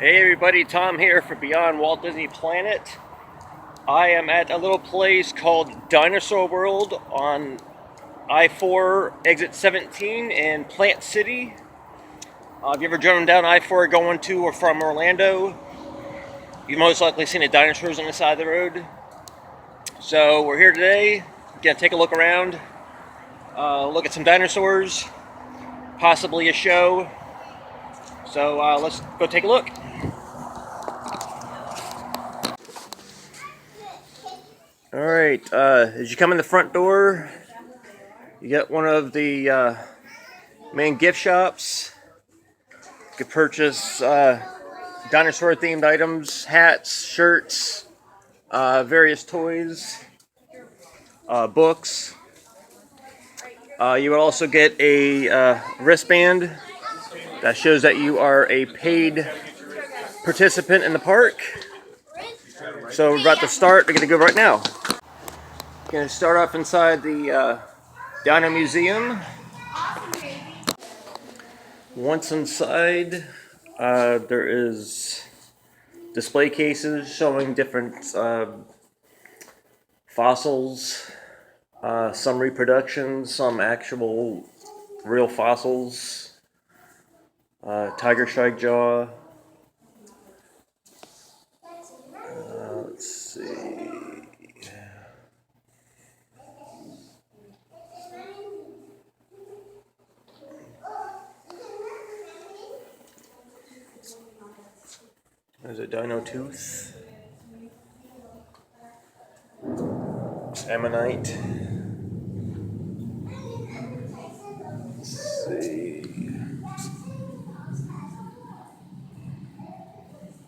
Hey everybody, Tom here for Beyond Walt Disney Planet. I am at a little place called Dinosaur World on I-4 exit 17 in Plant City. If you ever driven down I-4 going to or from Orlando, you've most likely seen the dinosaurs on the side of the road. So we're here today, gonna take a look around, look at some dinosaurs, possibly a show. So let's go take a look. Alright, as you come in the front door, you get one of the main gift shops. You can purchase dinosaur themed items, hats, shirts, various toys, books. You would also get a wristband that shows that you are a paid participant in the park. So we're about to start. We're going to go right now. Going to start off inside the Dino Museum. Once inside, there is display cases showing different fossils, some reproductions, some actual real fossils, tiger shark jaw. Let's see. There's a dino tooth, ammonite. Let's see.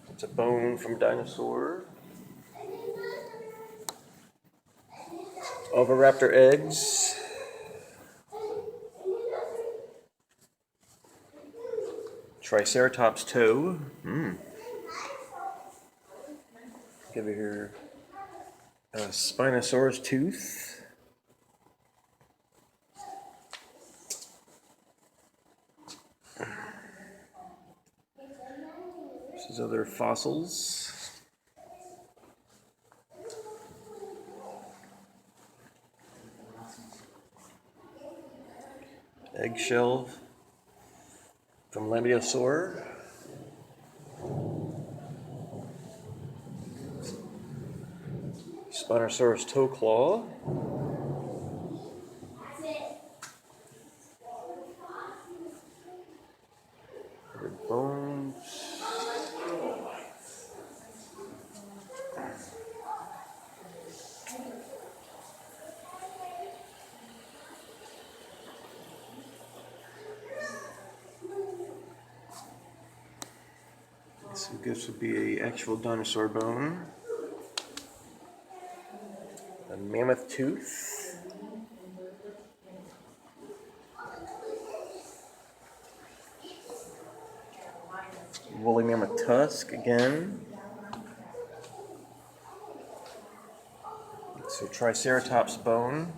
It's a bone from a dinosaur. Oviraptor eggs. Triceratops toe. Give it here a Spinosaurus tooth. This is other fossils. Eggshell from Lambeosaur. Spinosaurus toe claw. Bones. This would be an actual dinosaur bone. A mammoth tooth. Woolly mammoth tusk again. It's a Triceratops bone.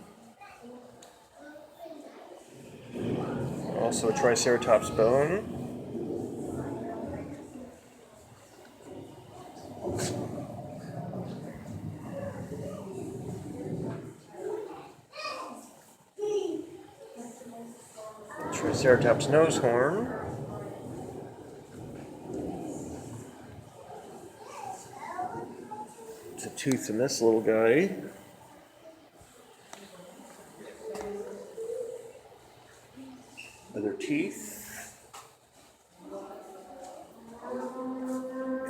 Also a Triceratops bone. Triceratops nose horn. It's a tooth in this little guy. Other teeth.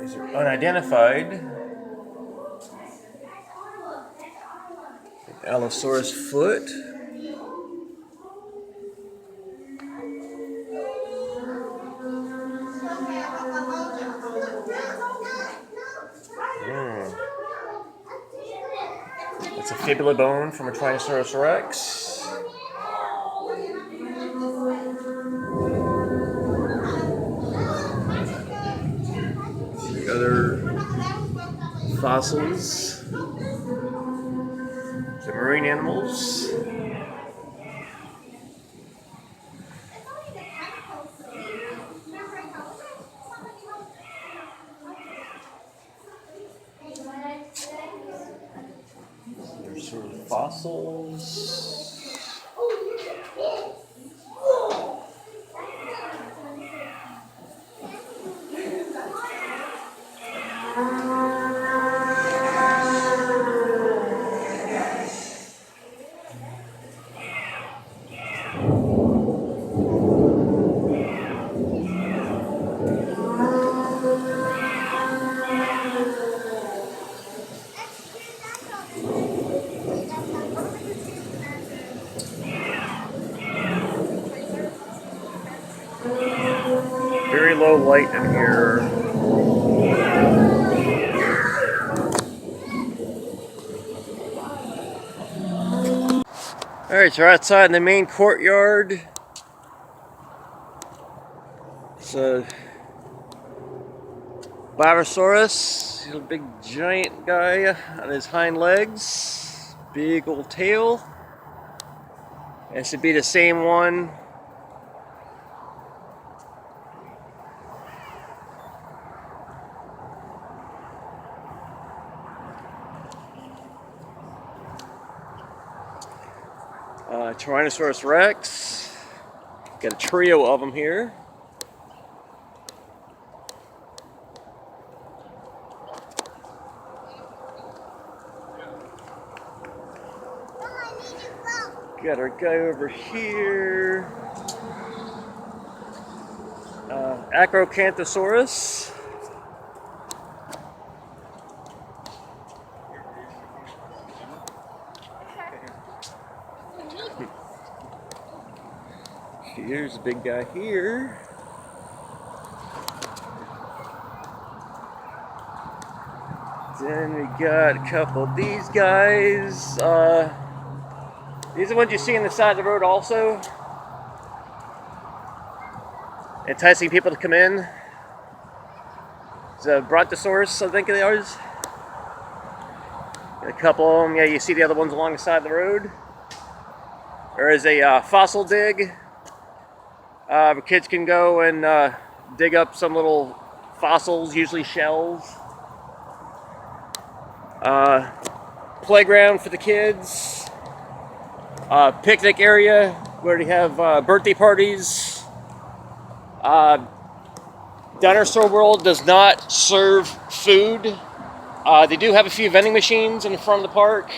These are unidentified. Allosaurus foot. It's a fibula bone from a Tyrannosaurus rex. The other fossils, the marine animals. fossils. Very low light in here. Alright, so we're outside in the main courtyard. It's a Biosaurus. He's a big giant guy on his hind legs. Big old tail. It should be the same one. Tyrannosaurus Rex. Got a trio of them here. Got our guy over here. Acrocanthosaurus. Here's a big guy here. Then we got a couple of these guys. These are the ones you see on the side of the road also. Enticing people to come in. It's a Brontosaurus, I think they are. Got a couple of them. Yeah, you see the other ones along the side of the road. There is a fossil dig. Where kids can go and dig up some little fossils, usually shells. Playground for the kids. Picnic area where they have birthday parties. Dinosaur World does not serve food. They do have a few vending machines in the front of the park,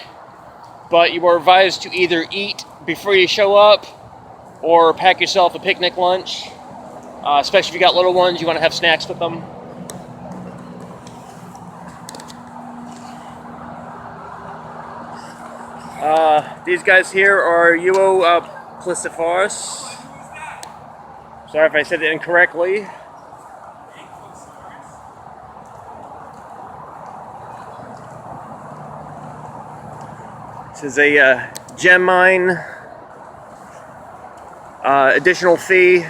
but you are advised to either eat before you show up or pack yourself a picnic lunch. Especially if you got little ones, you want to have snacks with them. These guys here are Plissiforus. Sorry if I said it incorrectly. This is a gem mine. Additional fee.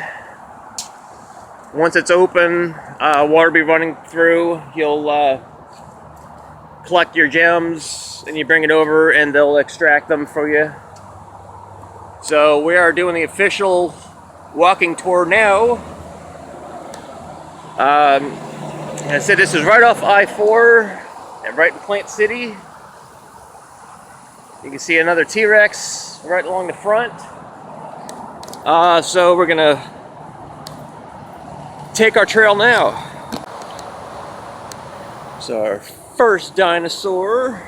Once it's open, water will be running through. You'll collect your gems and you bring it over and they'll extract them for you. So we are doing the official walking tour now. I said this is right off I-4 and right in Plant City. You can see another T-Rex right along the front. So we're gonna take our trail now. So our first dinosaur.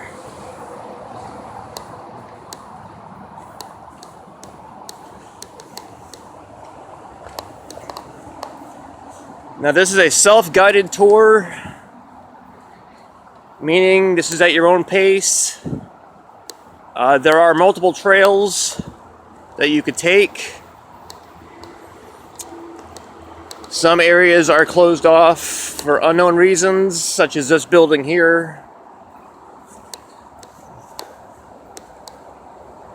Now this is a self-guided tour, meaning this is at your own pace. There are multiple trails that you could take. Some areas are closed off for unknown reasons, such as this building here.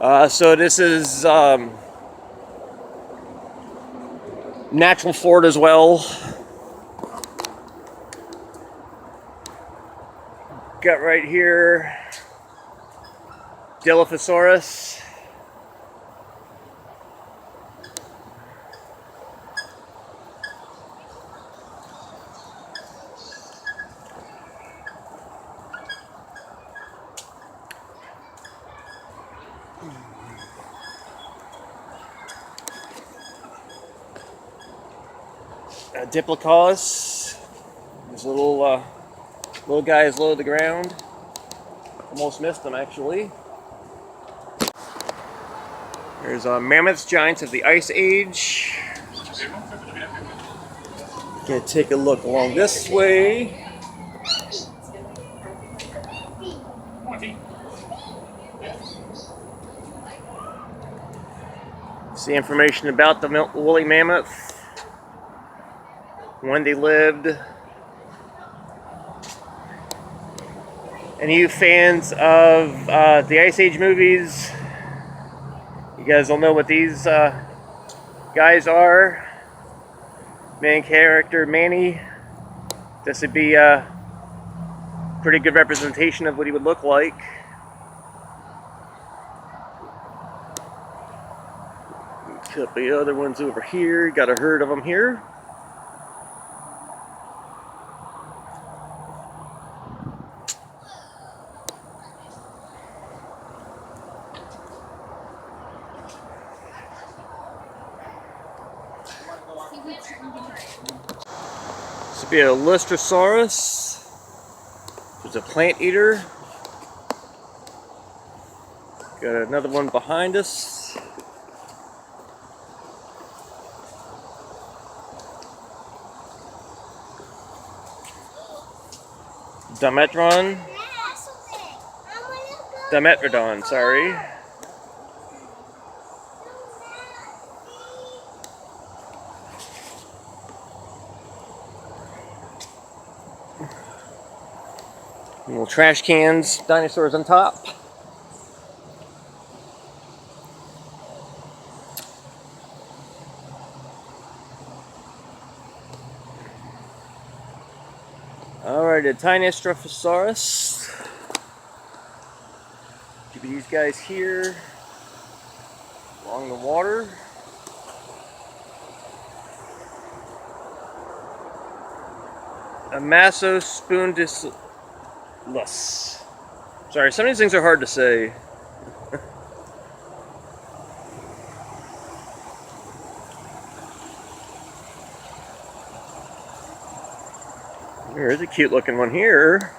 So this is natural fort as well. Got right here Dilophosaurus. Diplodocus. This little guy is low to the ground. Almost missed him actually. There's mammoth giants of the Ice Age. Gonna take a look along this way. See information about the woolly mammoth, when they lived. Any of you fans of the Ice Age movies, you guys will know what these guys are. Main character Manny. This would be a pretty good representation of what he would look like. A couple of other ones over here. Got a herd of them here. This would be a Lystrosaurus. There's a plant eater. Got another one behind us. Dimetrodon, sorry. Little trash cans, dinosaurs on top. Alright, a Dinosaurus. Give you these guys here along the water. A Massospondylus. Sorry, some of these things are hard to say. There's a cute looking one here.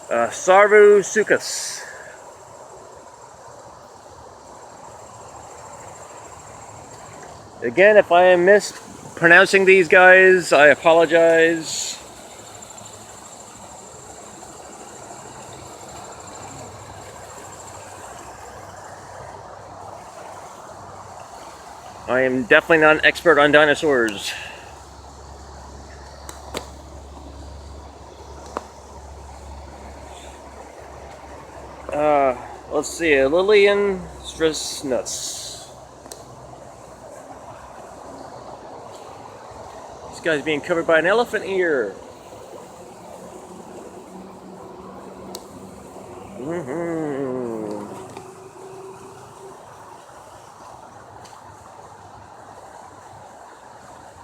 Sarvosuchus. Again, if I am mispronouncing these guys, I apologize. I am definitely not an expert on dinosaurs. Let's see, a Lilian Strasnus. This guy's being covered by an elephant ear.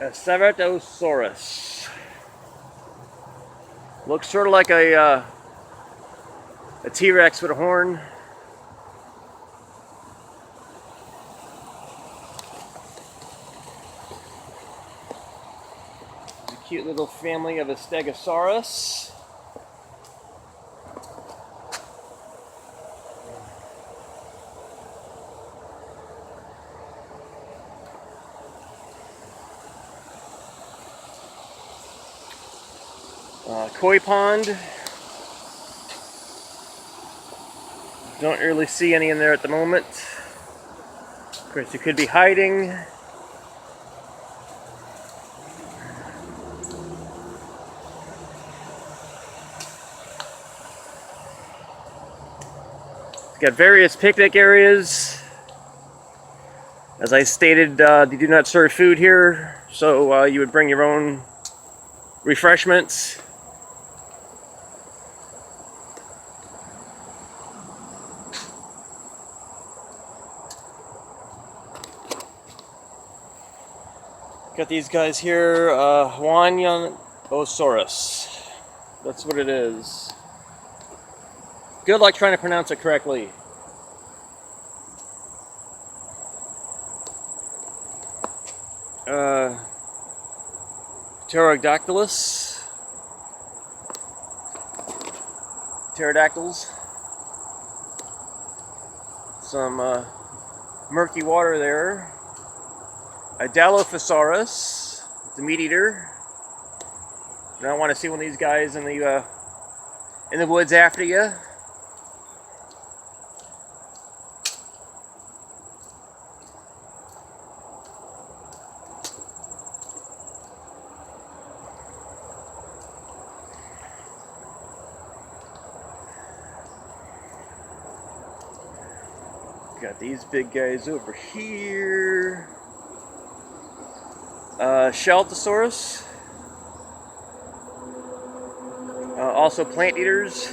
A Ceratosaurus. Looks sort of like a T-Rex with a horn. There's a cute little family of a Stegosaurus. Koi pond. Don't really see any in there at the moment. Of course, you could be hiding. It's got various picnic areas. As I stated, they do not serve food here, so you would bring your own refreshments. Got these guys here, Huanyosaurus. That's what it is. Good luck trying to pronounce it correctly. pterodactyls. Some murky water there. A Dilophosaurus, the meat eater. You don't want to see one of these guys in the woods after you. Got these big guys over here. Sheltosaurus. Also plant eaters.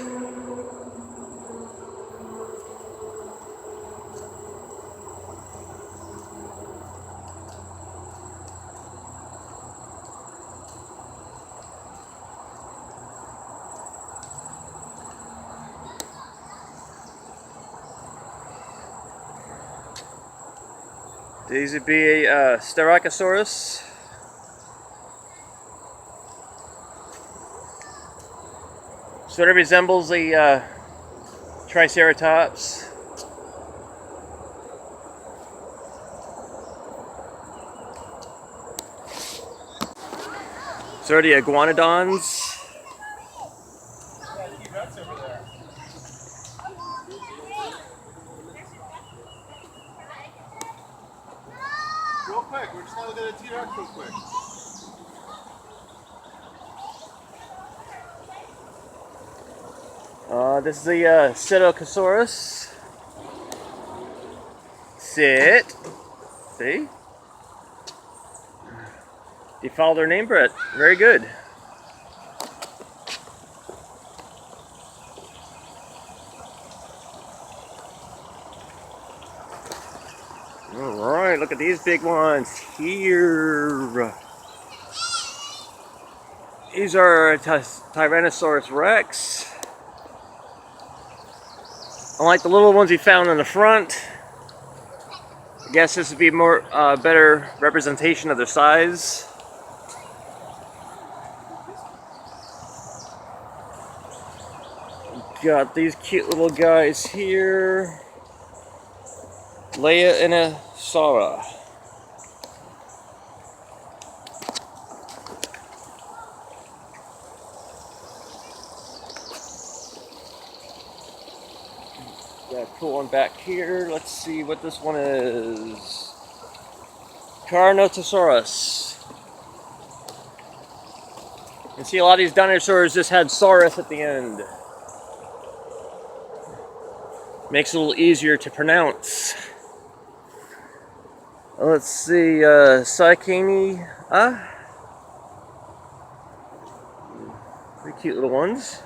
These would be a Styracosaurus. Sort of resembles the Triceratops. Sort of the iguanodons. Real quick, we're just gonna look at a T-Rex real quick. This is the Psittacosaurus. Sit. See? You followed their name, Brett. Very good. Alright, look at these big ones here. These are Tyrannosaurus Rex. Unlike the little ones we found in the front, I guess this would be more better representation of their size. Got these cute little guys here. Leia and a Sora. Got a cool one back here. Let's see what this one is. Carnotaurus. You can see a lot of these dinosaurs just had Saurus at the end. Makes it a little easier to pronounce. Let's see, Psychani. Pretty cute little ones.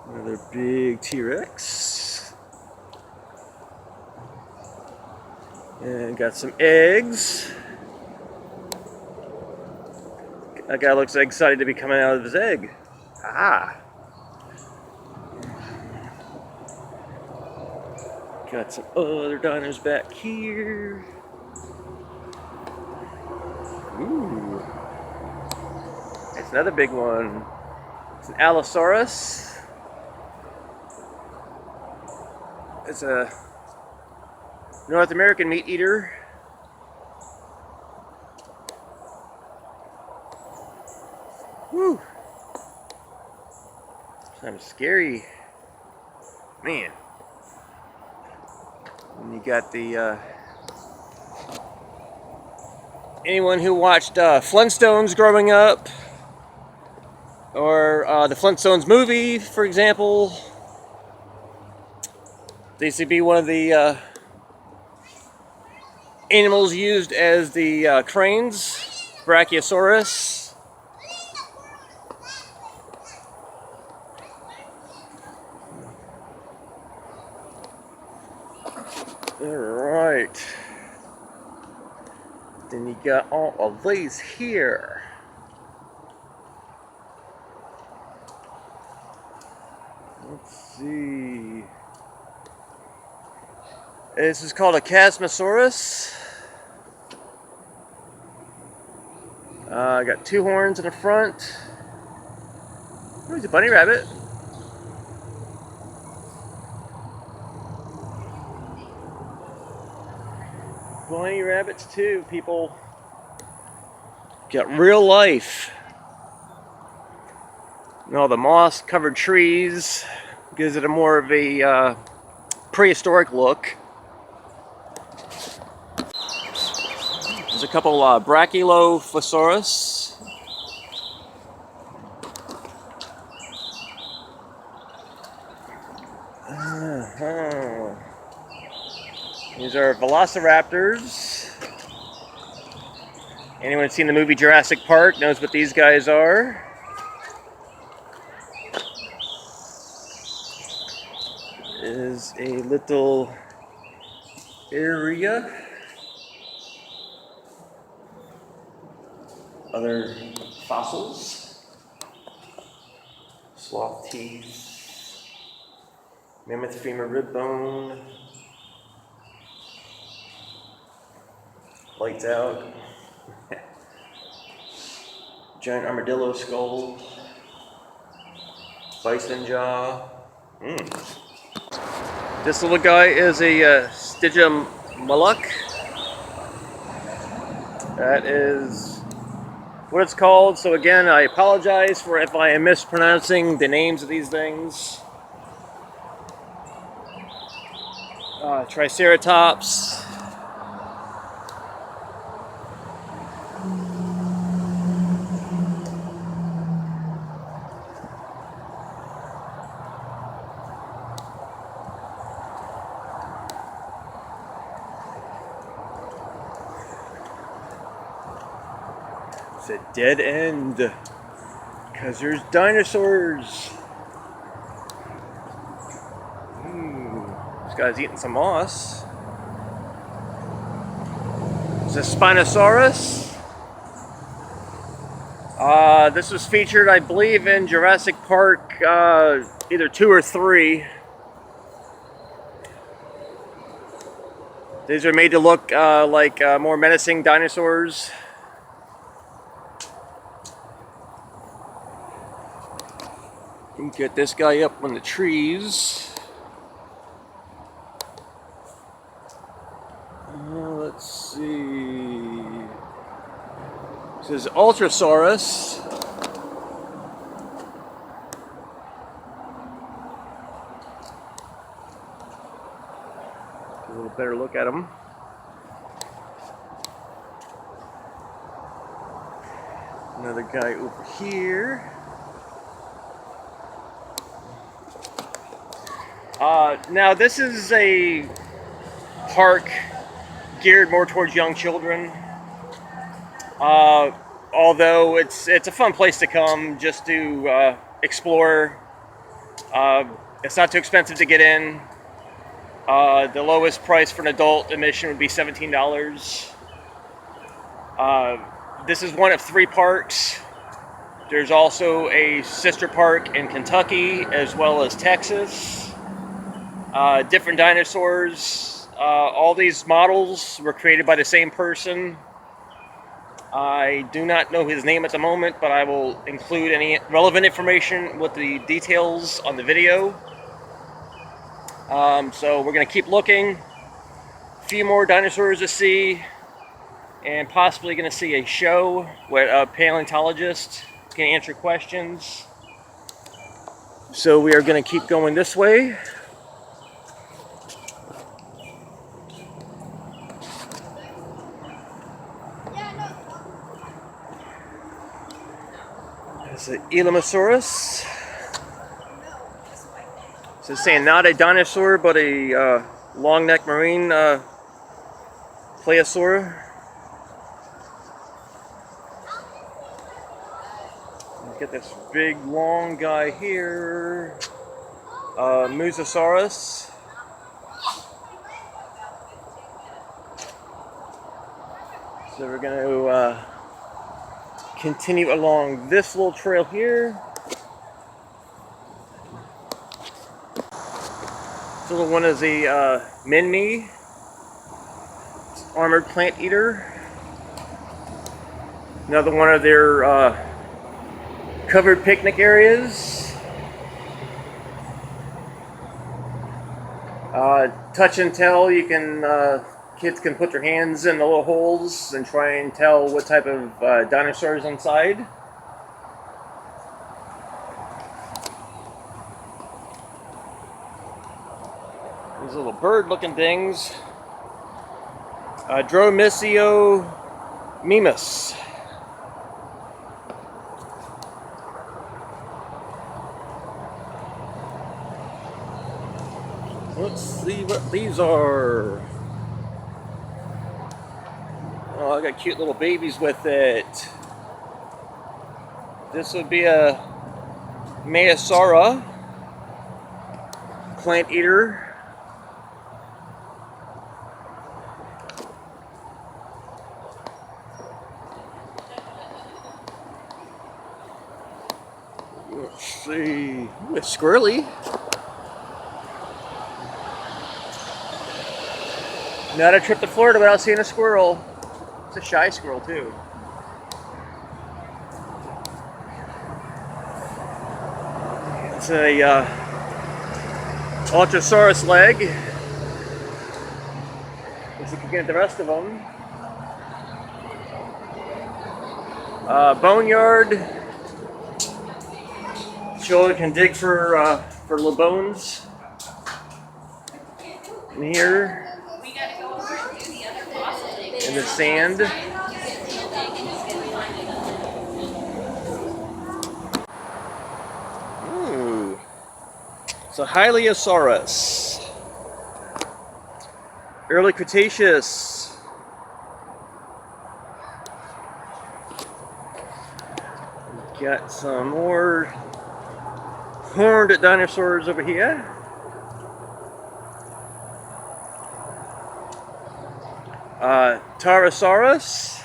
Another big T-Rex. And got some eggs. That guy looks excited to be coming out of his egg. Ah! Got some other dinos back here. Ooh. That's another big one. It's an Allosaurus. It's a North American meat eater. Woo! Kind of scary. Man. And you got the anyone who watched Flintstones growing up, or the Flintstones movie, for example, these would be one of the animals used as the cranes, Brachiosaurus. Alright. Then you got all of these here. Let's see. This is called a Chasmosaurus. Got two horns in the front. Oh, he's a bunny rabbit. Bunny rabbits too, people. Got real life. And all the moss-covered trees gives it a more of a prehistoric look. There's a couple Brachylophosaurus. These are velociraptors. Anyone seen the movie Jurassic Park knows what these guys are. Is a little area. Other fossils. Sloth teeth. Mammoth femur rib bone. Lights out. Giant armadillo skull. Bison jaw. This little guy is a Stygium mollusk. That is what it's called. So again, I apologize for if I am mispronouncing the names of these things. Triceratops. It's a dead end because there's dinosaurs. This guy's eating some moss. It's a Spinosaurus. This was featured, I believe, in Jurassic Park, either 2 or 3. These are made to look like more menacing dinosaurs. You can get this guy up on the trees. Let's see. This is Ultrasaurus. Get a little better look at him. Another guy over here. Now this is a park geared more towards young children. Although it's a fun place to come just to explore. It's not too expensive to get in. The lowest price for an adult admission would be $17. This is one of 3 parks. There's also a sister park in Kentucky as well as Texas. Different dinosaurs. All these models were created by the same person. I do not know his name at the moment, but I will include any relevant information with the details on the video. So we're going to keep looking. A few more dinosaurs to see, and possibly going to see a show where a paleontologist can answer questions. So we are going to keep going this way. It's an Elamosaurus. So it's saying not a dinosaur, but a long-necked marine plesiosaur. Get this big, long guy here. Mosasaurus. So we're going to continue along this little trail here. This little one is a Minmi. armored plant eater. Another one of their covered picnic areas. Touch and tell, you can kids can put their hands in the little holes and try and tell what type of dinosaur is inside. These little bird looking things. Dromisio mimus. Let's see what these are. Oh, I got cute little babies with it. This would be a Mayasaura plant eater. Let's see. Ooh, it's squirrely. Not a trip to Florida without seeing a squirrel. It's a shy squirrel too. It's a Ultrasaurus leg. Let's see if we can get the rest of them. Boneyard. Children can dig for little bones in here. In the sand. Ooh. It's a Hylaeosaurus. Early Cretaceous. Got some more horned dinosaurs over here. Pterosaurus.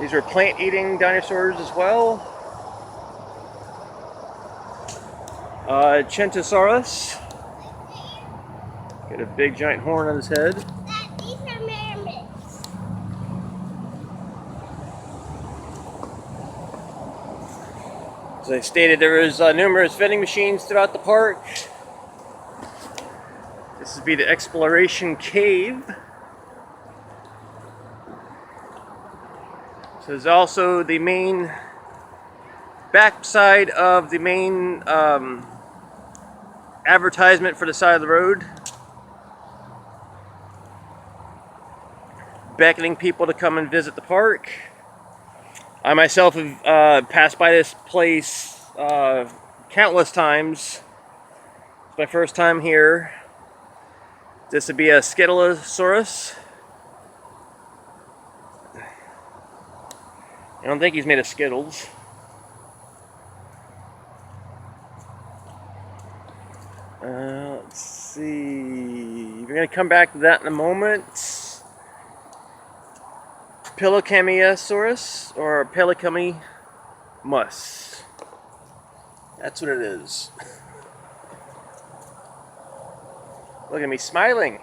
These are plant-eating dinosaurs as well. Chentosaurus. Got a big giant horn on his head. These are mermaids. As I stated, there is numerous vending machines throughout the park. This would be the Exploration Cave. So there's also the main backside of the main advertisement for the side of the road, beckoning people to come and visit the park. I myself have passed by this place countless times. It's my first time here. This would be a Scytalosaurus. I don't think he's made of Skittles. Let's see. We're going to come back to that in a moment. Pelocamiosaurus or Pelocamimus. That's what it is. Look at me smiling.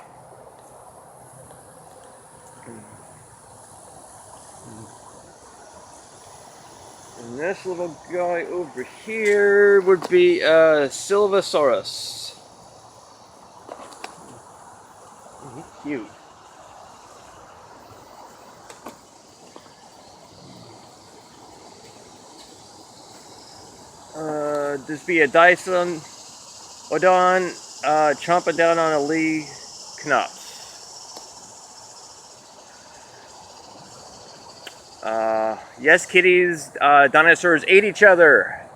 And this little guy over here would be Sylvosaurus. He's cute. This be a Dyson Odon chomping down on a Lee Knops. Yes, kitties, dinosaurs ate each other.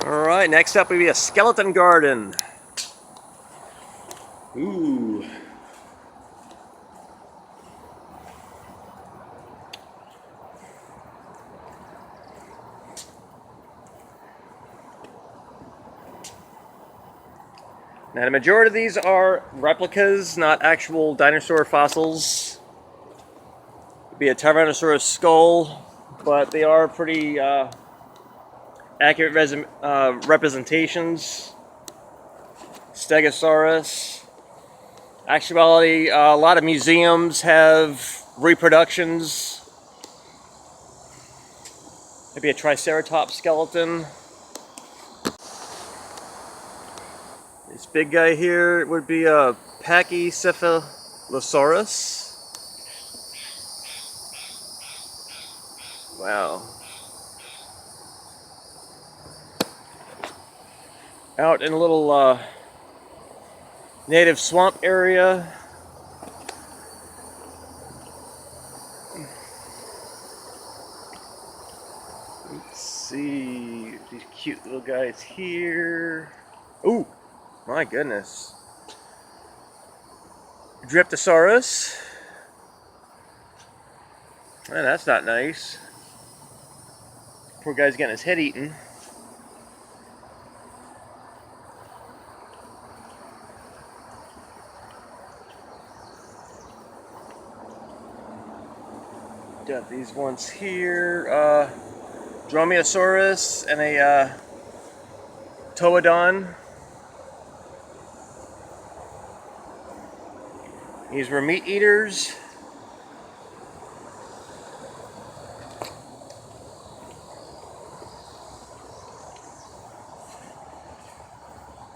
Alright, next up would be a skeleton garden. Ooh. Now, the majority of these are replicas, not actual dinosaur fossils. It'd be a Tyrannosaurus skull, but they are pretty accurate representations. Stegosaurus. Actuality, a lot of museums have reproductions. Maybe a Triceratops skeleton. This big guy here would be a Pachycephalosaurus. Wow. Out in a little native swamp area. Let's see these cute little guys here. Ooh, my goodness. Dryptosaurus. Man, that's not nice. Poor guy's getting his head eaten. Got these ones here. Dromaeosaurus and a Toadon. These were meat eaters.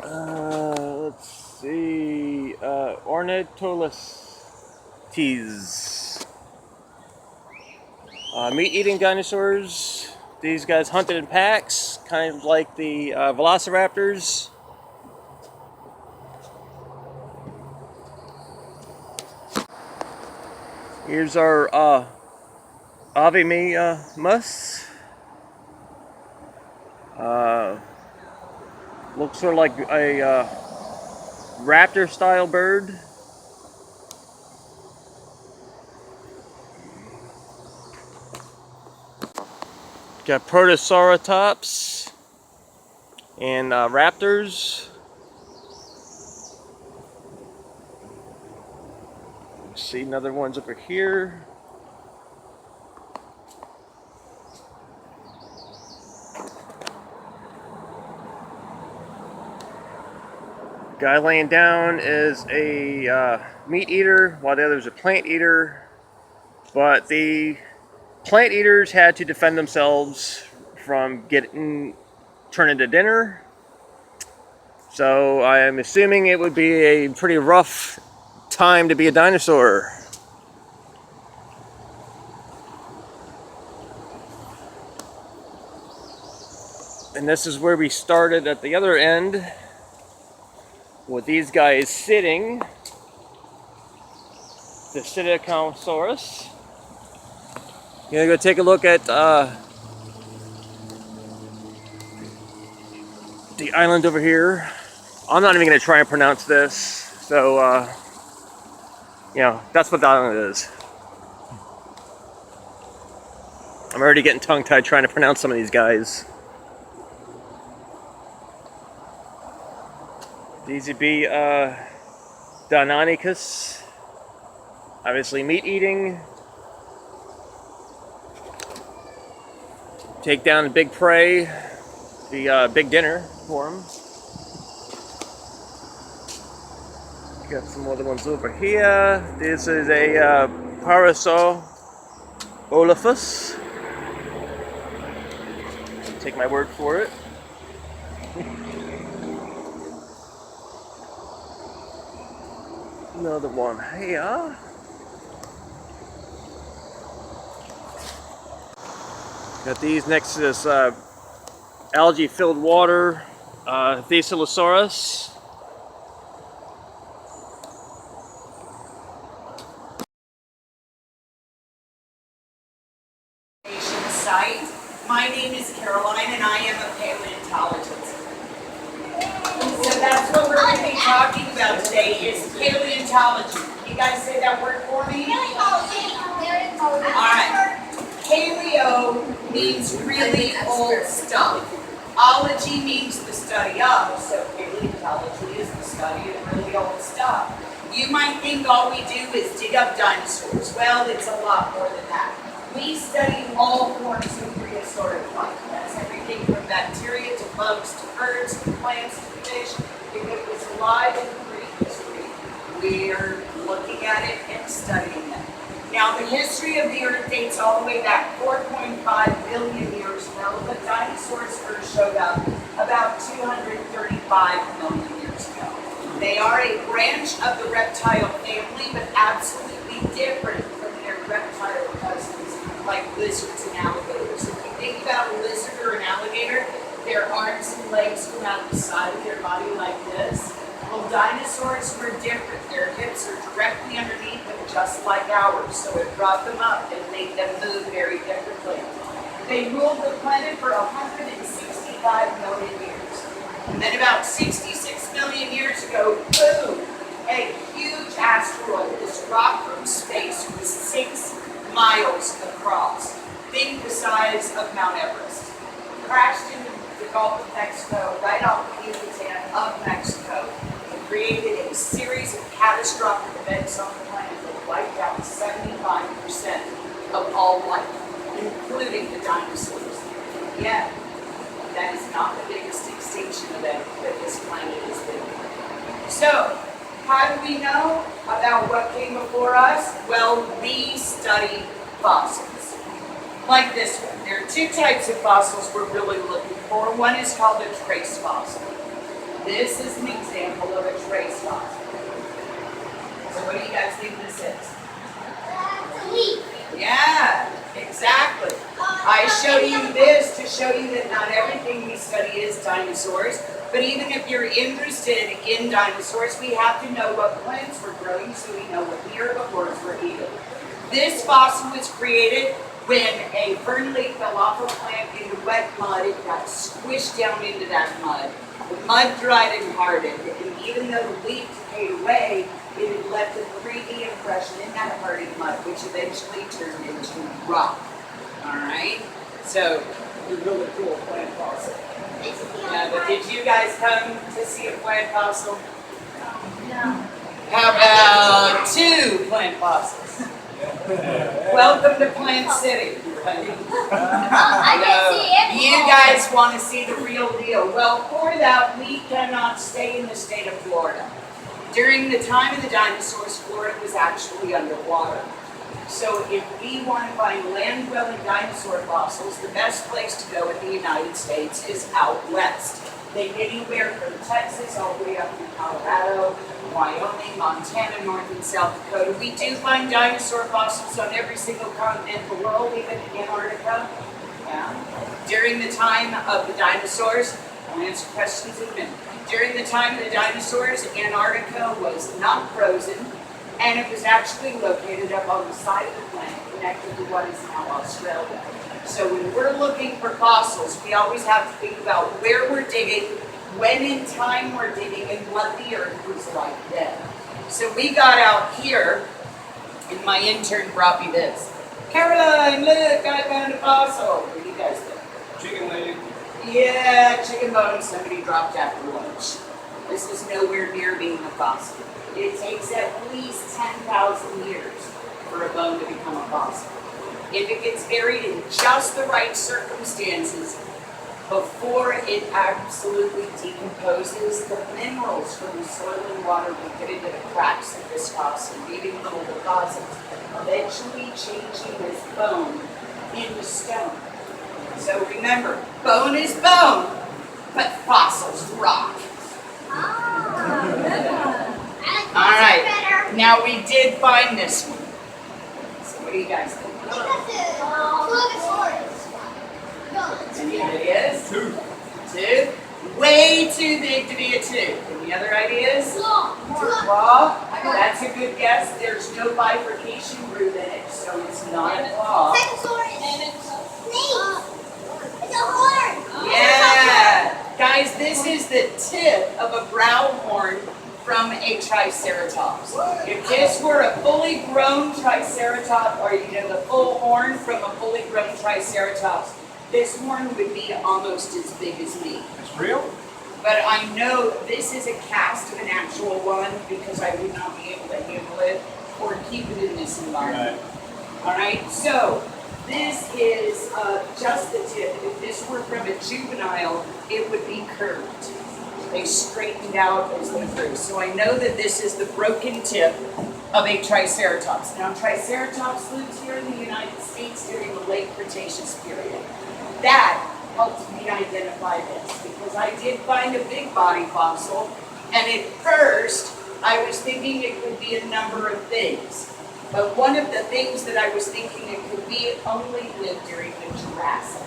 Let's see. Ornitolestes. Meat-eating dinosaurs. These guys hunted in packs, kind of like the velociraptors. Here's our Avimus. Looks sort of like a raptor-style bird. Got Protoceratops and raptors. See another one's over here. Guy laying down is a meat eater, while the other is a plant eater. But the plant eaters had to defend themselves from getting turned into dinner. So I am assuming it would be a pretty rough time to be a dinosaur. And this is where we started at the other end, with these guys sitting. The Psittacosaurus. You're gonna go take a look at the island over here. I'm not even gonna try and pronounce this, so you know, that's what the island is. I'm already getting tongue-tied trying to pronounce some of these guys. These would be Deinonychus, obviously meat-eating. Take down the big prey, the big dinner for them. Got some other ones over here. This is a Parasaurolophus. Take my word for it. Another one here. Got these next to this algae-filled water, Thescelosaurus. Site. My name is Caroline and I am a paleontologist. So that's what we're going to be talking about today is paleontology. You guys say that word for me? Alright. Paleo means really old stuff. Ology means the study of, so paleontology is the study of really old stuff. You might think all we do is dig up dinosaurs. Well, it's a lot more than that. We study all forms of prehistoric life. That's everything from bacteria to bugs to birds to plants to fish. If it was alive in prehistory. We're looking at it and studying it. Now, the history of the Earth dates all the way back 4.5 billion years ago, but dinosaurs first showed up about 235 million years ago. They are a branch of the reptile family, but absolutely different from their reptile cousins, like lizards and alligators. If you think about a lizard or an alligator, their arms and legs come out the side of their body like this. Well, dinosaurs were different. Their hips are directly underneath them, just like ours, so it brought them up and made them move very differently. They ruled the planet for 165 million years. And then about 66 million years ago, boom, a huge asteroid, this rock from space, was 6 miles across, think the size of Mount Everest, crashed into the Gulf of Mexico, right off the Yucatan of Mexico, and created a series of catastrophic events on the planet that wiped out 75% of all life, including the dinosaurs. Yeah, that is not the biggest extinction event that this planet has been. So, how do we know about what came before us? Well, we study fossils. Like this one. There are 2 types of fossils we're really looking for. One is called a trace fossil. This is an example of a trace fossil. So what do you guys think this is? A leaf. Yeah, exactly. I showed you this to show you that not everything we study is dinosaurs. But even if you're interested in dinosaurs, we have to know what plants were growing so we know what the herbivores were eating. This fossil was created when a fern leaf fell off a plant into wet mud. It got squished down into that mud. The mud dried and hardened, and even though the leaf decayed away, it had left a 3D impression in that hardened mud, which eventually turned into rock. All right? So, a really cool plant fossil. But did you guys come to see a plant fossil? No. How about 2 plant fossils? Welcome to Plant City. I can see it. You guys want to see the real deal. Well, for that, we cannot stay in the state of Florida. During the time of the dinosaurs, Florida was actually underwater. So if we want to find land-dwelling dinosaur fossils, the best place to go in the United States is out west. They get anywhere from Texas all the way up to Colorado, Wyoming, Montana, North and South Dakota. We do find dinosaur fossils on every single continent in the world, even in Antarctica. Yeah. During the time of the dinosaurs, I'll answer questions in a minute. During the time of the dinosaurs, Antarctica was not frozen, and it was actually located up on the side of the planet, connected to what is now Australia. So when we're looking for fossils, we always have to think about where we're digging, when in time we're digging, and what the earth was like then. So we got out here, and my intern brought me this. Caroline, look, I found a fossil. What do you guys think? Chicken leg. Yeah, chicken bone somebody dropped after lunch. This is nowhere near being a fossil. It takes at least 10,000 years for a bone to become a fossil. If it gets buried in just the right circumstances, before it absolutely decomposes, the minerals from the soil and water will get into the cracks of this fossil, leaving little deposits, eventually changing this bone into stone. So remember, bone is bone, but fossils rock. All right, now we did find this one. So what do you guys think? Any ideas? 2. 2? Way too big to be a 2. Any other ideas? Claw? That's a good guess. There's no bifurcation groove in it, so it's not a claw. Yeah! Guys, this is the tip of a brow horn from a triceratops. If this were a fully grown triceratops, or the full horn from a fully grown triceratops, this horn would be almost as big as me. It's real? But I know this is a cast of an actual one because I would not be able to handle it or keep it in this environment. Alright, so this is just the tip. If this were from a juvenile, it would be curved. They straightened out as they grew. So I know that this is the broken tip of a Triceratops. Now, Triceratops lived here in the United States during the late Cretaceous period. That helped me identify this because I did find a big body fossil, and at first I was thinking it could be a number of things. But one of the things that I was thinking it could be, it only lived during the Jurassic.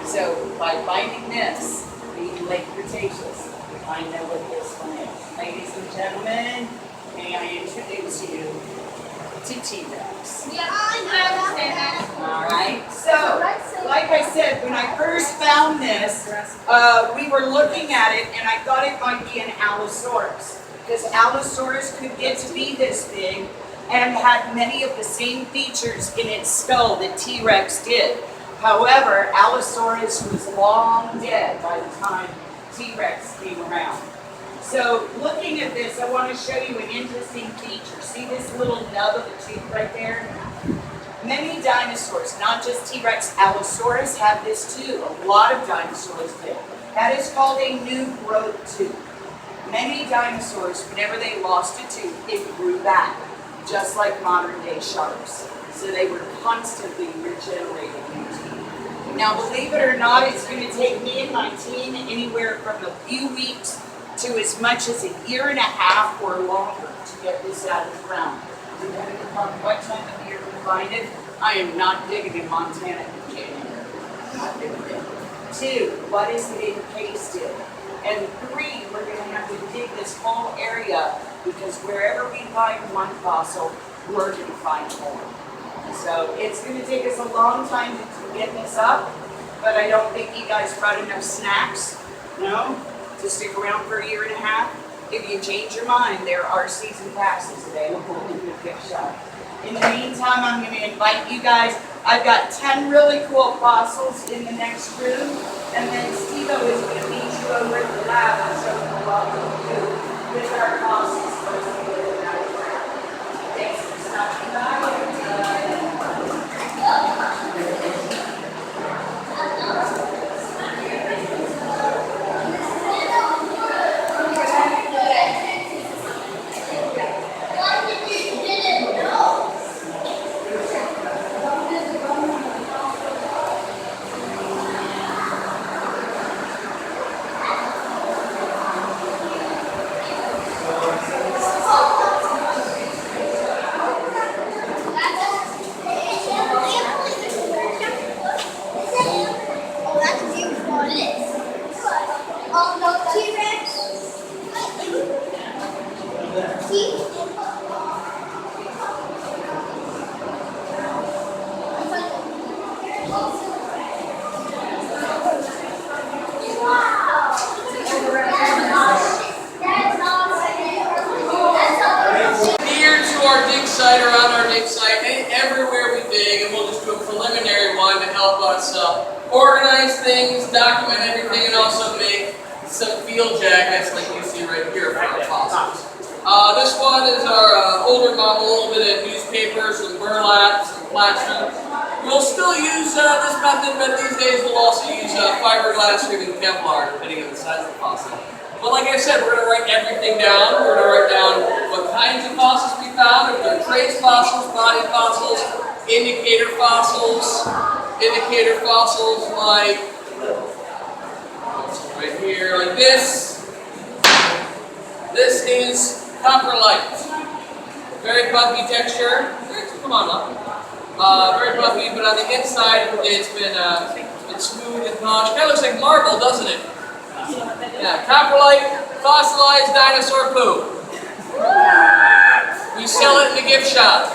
So by finding this, being late Cretaceous, I know what this one is. Ladies and gentlemen, may I introduce you to T-Rex. Yeah, I understand. All right, so like I said, when I first found this, we were looking at it and I thought it might be an Allosaurus because Allosaurus could get to be this big and had many of the same features in its skull that T-Rex did. However, Allosaurus was long dead by the time T-Rex came around. So looking at this, I want to show you an interesting feature. See this little nub of a tooth right there? Many dinosaurs, not just T-Rex, Allosaurus have this too. A lot of dinosaurs did. That is called a new growth tooth. Many dinosaurs, whenever they lost a tooth, it grew back, just like modern day sharks. So they were constantly regenerating new teeth. Now, believe it or not, it's going to take me and my team anywhere from a few weeks to as much as a year and a half or longer to get this out of the ground. Depending upon what time of year we find it, I am not digging in Montana in January. Not doing it. 2, what is it encased in? And 3, we're going to have to dig this whole area because wherever we find one fossil, we're going to find more. So it's going to take us a long time to get this up, but I don't think you guys brought enough snacks, no, to stick around for a year and a half. If you change your mind, there are season passes available in the gift shop. In the meantime, I'm going to invite you guys. I've got 10 really cool fossils in the next room, and then Steve-O is going to meet you over at the lab and show you what we do with our fossils. Thanks for stopping by. Organize things, document everything, and also make some field jackets like you see right here for our fossils. This one is our older model, a little bit of newspaper, some burlap, some plaster. We'll still use this method, but these days we'll also use fiberglass or even Kevlar, depending on the size of the fossil. But like I said, we're going to write everything down. We're going to write down what kinds of fossils we found, if they're trace fossils, body fossils, indicator fossils like right here, like this. This is coprolite. Very puffy texture. Come on up. Very puffy, but on the inside it's been smooth and polished. Kind of looks like marble, doesn't it? Yeah, coprolite, fossilized dinosaur poo. We sell it in the gift shop.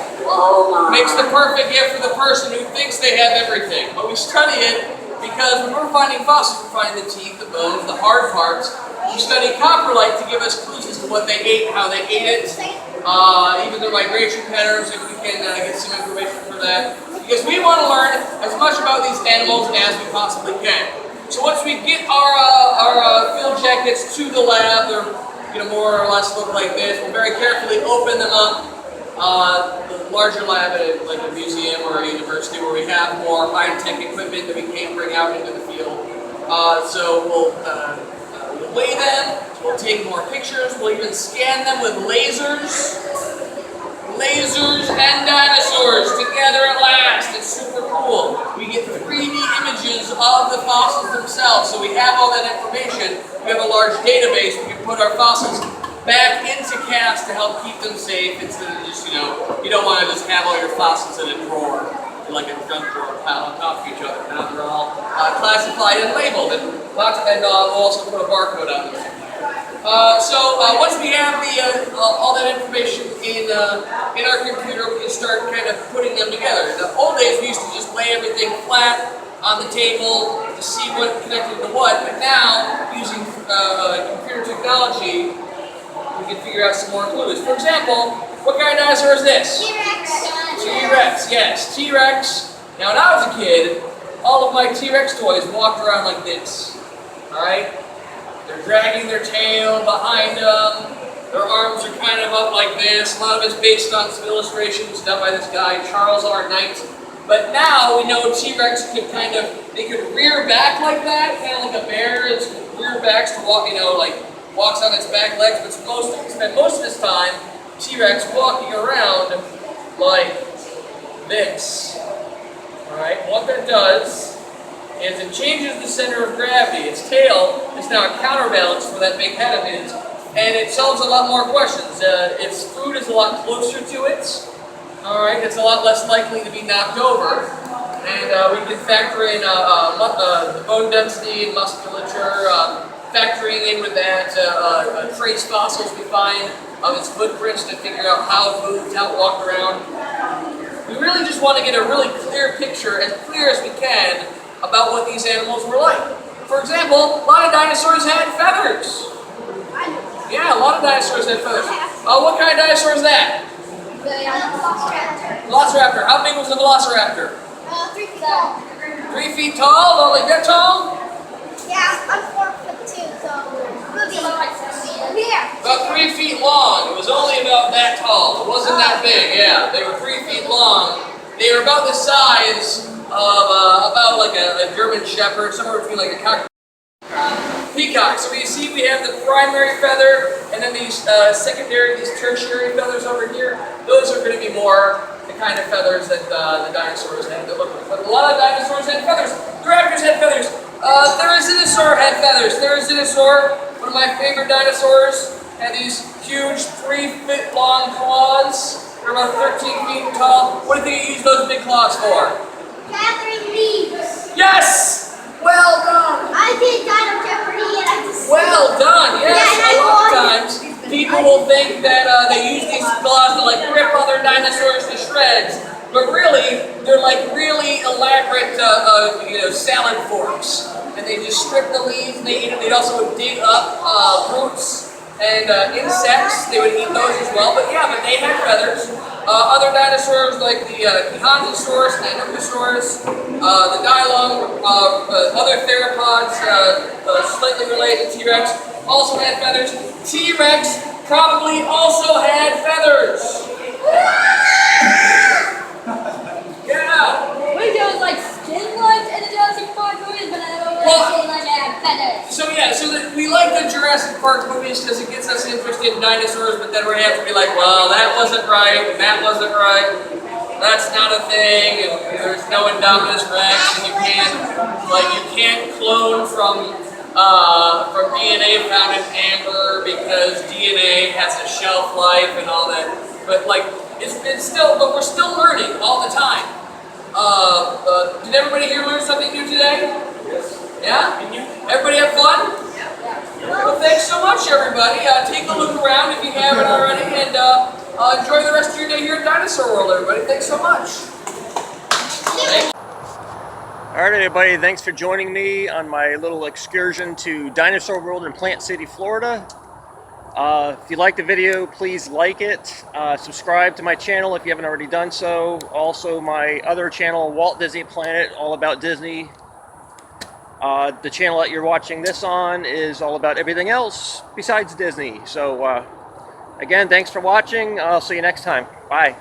Makes the perfect gift for the person who thinks they have everything. But we study it because when we're finding fossils, we're finding the teeth, the bones, the hard parts. We study coprolite to give us clues as to what they ate, how they ate it, even their migration patterns, if we can get some information for that. Because we want to learn as much about these animals as we possibly can. So once we get our field jackets to the lab, they're more or less look like this. We'll very carefully open them up. The larger lab at like a museum or a university where we have more high-tech equipment that we can't bring out into the field. So we'll weigh them, we'll take more pictures, we'll even scan them with lasers. Lasers and dinosaurs together at last. It's super cool. We get 3D images of the fossils themselves, so we have all that information. We have a large database. We can put our fossils back into casts to help keep them safe instead of just, you don't want to just have all your fossils in a drawer, like a junk drawer piled on top of each other. Now they're all classified and labeled, and we'll also put a barcode on them. Once we have all that information in our computer, we can start kind of putting them together. In the old days, we used to just lay everything flat on the table to see what connected to what, but now, using computer technology, we can figure out some more clues. For example, what kind of dinosaur is this? T-Rex. T-Rex, yes, T-Rex. Now, when I was a kid, all of my T-Rex toys walked around like this, all right? They're dragging their tail behind them. Their arms are kind of up like this. A lot of it's based on some illustrations done by this guy, Charles R. Knight. But now we know T-Rex could they could rear back like that, kind of like a bear. It's rear backs to walk, walks on its back legs. But spend most of its time, T-Rex walking around like this. All right. What that does is it changes the center of gravity. Its tail is now a counterbalance for that big head of his, and it solves a lot more questions. Its food is a lot closer to it. All right, it's a lot less likely to be knocked over, and we can factor in the bone density and musculature, factoring in with that trace fossils we find of its footprints to figure out how it moved, how it walked around. We really just want to get a really clear picture, as clear as we can, about what these animals were like. For example, a lot of dinosaurs had feathers. Yeah, a lot of dinosaurs had feathers. What kind of dinosaur is that? The Velociraptor. Velociraptor. How big was the Velociraptor? 3 feet tall. 3 feet tall? Not like that tall? Yeah, I'm 4'2", so we'll be here. About 3 feet long. It was only about that tall. It wasn't that big, yeah. They were 3 feet long. They were about the size of about like a German Shepherd, somewhere between like a cock. Peacock. So you see we have the primary feather, and then these secondary, these tertiary feathers over here. Those are going to be more the kind of feathers that the dinosaurs had to look like. But a lot of dinosaurs had feathers. The raptors had feathers. Therizinosaur had feathers. Therizinosaur, one of my favorite dinosaurs, had these huge 3-foot long claws. They're about 13 feet tall. What do you think you use those big claws for? Gathering leaves. Yes! Well done! I did Dino Jeopardy and I just... Well done, yes! Yeah, a lot of times, people will think that they use these claws to like rip other dinosaurs to shreds, but really, they're like really elaborate, salad forks. And they just strip the leaves, and they eat them. They'd also dig up roots and insects. They would eat those as well, but they had feathers. Other dinosaurs like the Gigantosaurus, Ankylosaurus, the Dilum, other theropods slightly related to T-Rex also had feathers. T-Rex probably also had feathers. Yeah. Wait, there was like skin lines in the Jurassic Park movies, but I don't know skin lines that have feathers. So we like the Jurassic Park movies because it gets us interested in dinosaurs, but then we have to be like, well, that wasn't right, and that wasn't right. That's not a thing, and there's no Indominus Rex, and you can't clone from DNA found in amber because DNA has a shelf life and all that. But but we're still learning all the time. Did everybody here learn something new today? Yes. Yeah? Everybody have fun? Yeah. Well, thanks so much, everybody. Take a look around if you haven't already, and enjoy the rest of your day here at Dinosaur World, everybody. Thanks so much. Alright everybody, thanks for joining me on my little excursion to Dinosaur World in Plant City, Florida. If you liked the video, please like it. Subscribe to my channel if you haven't already done so. Also my other channel, Walt Disney Planet, all about Disney. The channel that you're watching this on is all about everything else besides Disney. So again, thanks for watching. I'll see you next time. Bye.